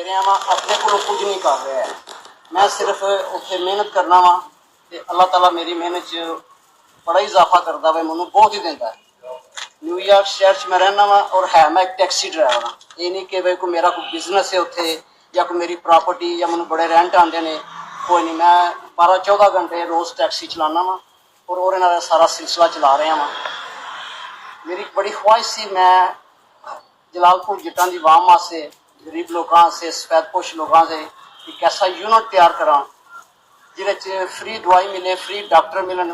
ਰਿਹਾ ਵਾਂ, ਆਪਣੇ ਕੋਲੋਂ ਕੁਝ ਨਹੀਂ ਕਰ ਰਿਹਾ। मैं सिर्फ उत्थे मेहनत करना वा ते अल्लाह ताला मेरी मेहनत च बड़ा इजाफा करता वा, मैनू बहुत ही देता है। न्यूयॉर्क शहर च मैं रहना वा और है मैं एक टैक्सी ड्राइवर हाँ। ये नहीं कि भाई कोई मेरा कोई बिजनेस है उत्थे या कोई मेरी प्रॉपर्टी या मैनू बड़े रेंट आते हैं, कोई नहीं। मैं 12-14 घंटे रोज़ टैक्सी चलाना वा और ओहदे नाल सारा सिलसिला चला रहा वा। मेरी बड़ी ख्वाहिश सी मैं जलालपुर जट्टां दी आवाम वास्ते, गरीब लोगों से, सफेदपोश लोगों से एक ऐसा यूनिट तैयार करा जिहदे फ्री दवाई मिले, फ्री डॉक्टर मिलन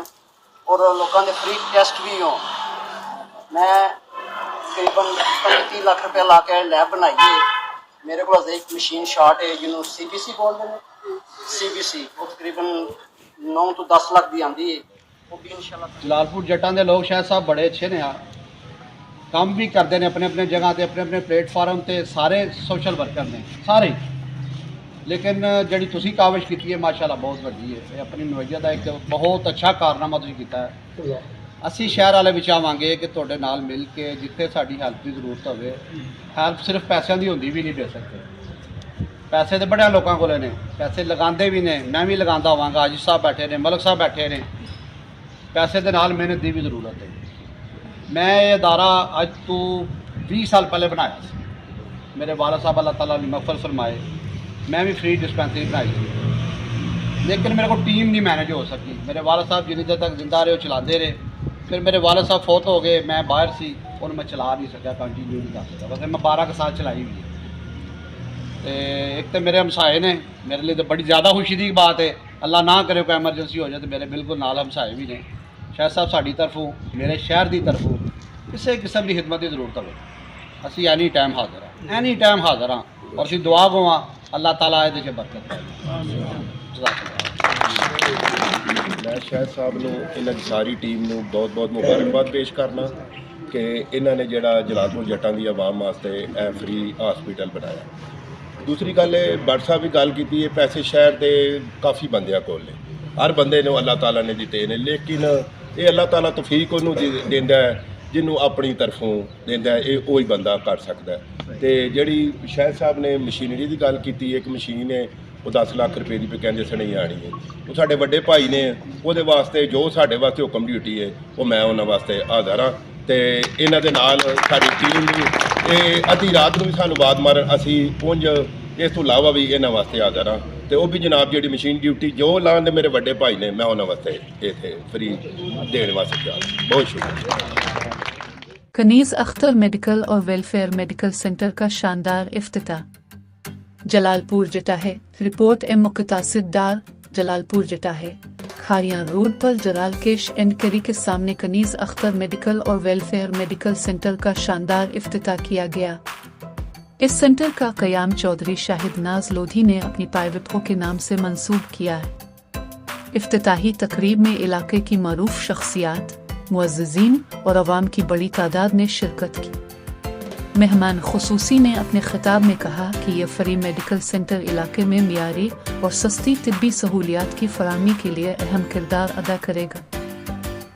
और लोगों के फ्री टेस्ट भी हो। मैं तकरीबन 35 लाख रुपया ला के लैब बनाई है। मेरे को एक मशीन शॉर्ट है जिन्होंने CBC बोलते हैं, CBC वो तकरीबन 9 तो 10 लाख की आती है। वो भी इंशाल्लाह जलालपुर जट्टां दे लोग शायद साहब बड़े अच्छे ने, काम भी करते हैं अपने अपने जगह ते, अपने अपने प्लेटफार्म ते, सारे सोशल वर्कर ने सारे। लेकिन जी तुसी काविश की है माशाल्लाह बहुत वड्डी है। अपनी नवैया का एक बहुत अच्छा कारनामा तुसीं कीता है। असी शहर वाले भी चाहांगे कि तुहाडे नाल मिल के जिथे साडी हेल्प की जरूरत हो, हेल्प सिर्फ पैसों की होंदी भी नहीं दे सकते। पैसे तो बड़े लोगों को ने, पैसे लगाते भी ने, मैं भी लगाता होवांगा, आजिज साहब बैठे ने, मलक साहब बैठे ने। पैसे के नाल मेहनत की भी जरूरत है। मैं ये अदारा अज तो 20 साल पहले बनाया। मेरे वाला साहब अल्लाह ताला ने मगफरत फरमाए, मैं भी फ्री डिस्पेंसरी बनाई थी, लेकिन मेरे को टीम नहीं मैनेज हो सकी। मेरे वाला साहब जिन्नी देर तक जिंदा रहे वो चलाते रहे, फिर मेरे वाला साहब फौत हो गए, मैं बाहर सी और मैं चला नहीं सका, कंटिन्यू नहीं कर सका। वैसे मैं 12 के साल चलाई हुई है। एक तो मेरे हमसाए ने, मेरे लिए तो बड़ी ज़्यादा खुशी की बात है। अल्लाह ना करे कोई एमरजेंसी हो जाए तो मेरे बिल्कुल नाल हमसाए भी ने। शायद साहब साड़ी तरफों, मेरे शहर की तरफों किसी किस्म की खिदमत की जरूरत हो, असी एनी टाइम हाजिर हाँ, एनी टाइम हाजिर हाँ। और असी दुआ गो अल्लाह ताला ये बरकत है। मैं शायद साहब नूं इन्हां दी सारी टीम नूं बहुत बहुत मुबारकबाद पेश करना कि इन्हां ने जिहड़ा जलालपुर जट्टां दी आवाम वास्ते ए फ्री हॉस्पिटल बनाया। दूसरी गल भट्ट साहब भी गल की है, पैसे शहर के काफ़ी बंदियां कोल ने, हर बंदे नूं अल्लाह ताला ने दिते ने, लेकिन ये अल्लाह ताला तौफीक उन्होंने देंदा है जिन्हों अपनी तरफों देंदा है, ये वही बंदा कर सकता है। तो जिहड़ी शायद साहब ने मशीनरी की गल की, एक मशीन है वो 10 लाख रुपए की कहते सने आनी है। वो साढ़े बड़े भाई ने वो वास्ते जो साढ़े वास्ते हुक्म ड्यूटी है वो मैं उन्होंने वास्ते हाज़र हाँ। तो इन्हां दे नाल साडी टीम भी अद्धी रात को भी सानू बात मारन, असी पुंज इस तो इलावा भी इन्हां वास्ते हाज़र हाँ। तो वो भी जनाब जी मशीन ड्यूटी जो लाने मेरे बड़े भाई ने, मैं उन्होंने वास्ते इत्थे फ्री देने वास्ते जा। बहुत शुक्रिया। कनीज़ अख्तर मेडिकल और वेलफेयर मेडिकल सेंटर का शानदार इफ्तिताह। जलालपुर जट्टा है। रिपोर्ट मुक़तासिद डार, जलालपुर जट्टा है। खारियां रोड पर जलालकेश एंड करी के सामने कनीज़ अख्तर मेडिकल और वेलफेयर मेडिकल सेंटर का शानदार इफ्तिताह किया गया। इस सेंटर का क़याम चौधरी शाहिद नाज लोधी ने अपनी पायवतों के नाम से मंसूब किया है। इफ्तिताही तकरीब में इलाके की मरूफ शख्सियात, मुअज़्ज़िज़ीन और अवाम की बड़ी तादाद ने शिरकत की। मेहमान खुसूसी ने अपने खिताब में कहा कि यह फ्री मेडिकल सेंटर इलाके में मियारी और सस्ती तिब्बी सहूलियात की फराहमी के लिए अहम किरदार अदा करेगा।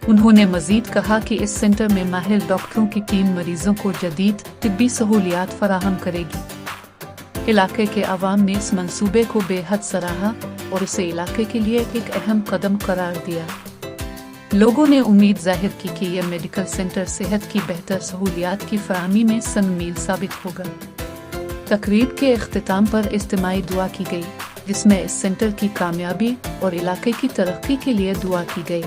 उन्होंने मजीद कहा कि इस सेंटर में माहिर डॉक्टरों की टीम मरीजों को जदीद तिब्बी सहूलियात फराहम करेगी। इलाके के अवाम ने इस मंसूबे को बेहद सराहा और इसे इलाके के लिए एक अहम कदम करार दिया। लोगों ने उम्मीद जाहिर की कि यह मेडिकल सेंटर सेहत की बेहतर सहूलियात की फराहमी में सनमील साबित होगा। तकरीब के इख्तिताम पर इज्तिमाई दुआ की गई, जिसमें इस सेंटर की कामयाबी और इलाके की तरक्की के लिए दुआ की गई।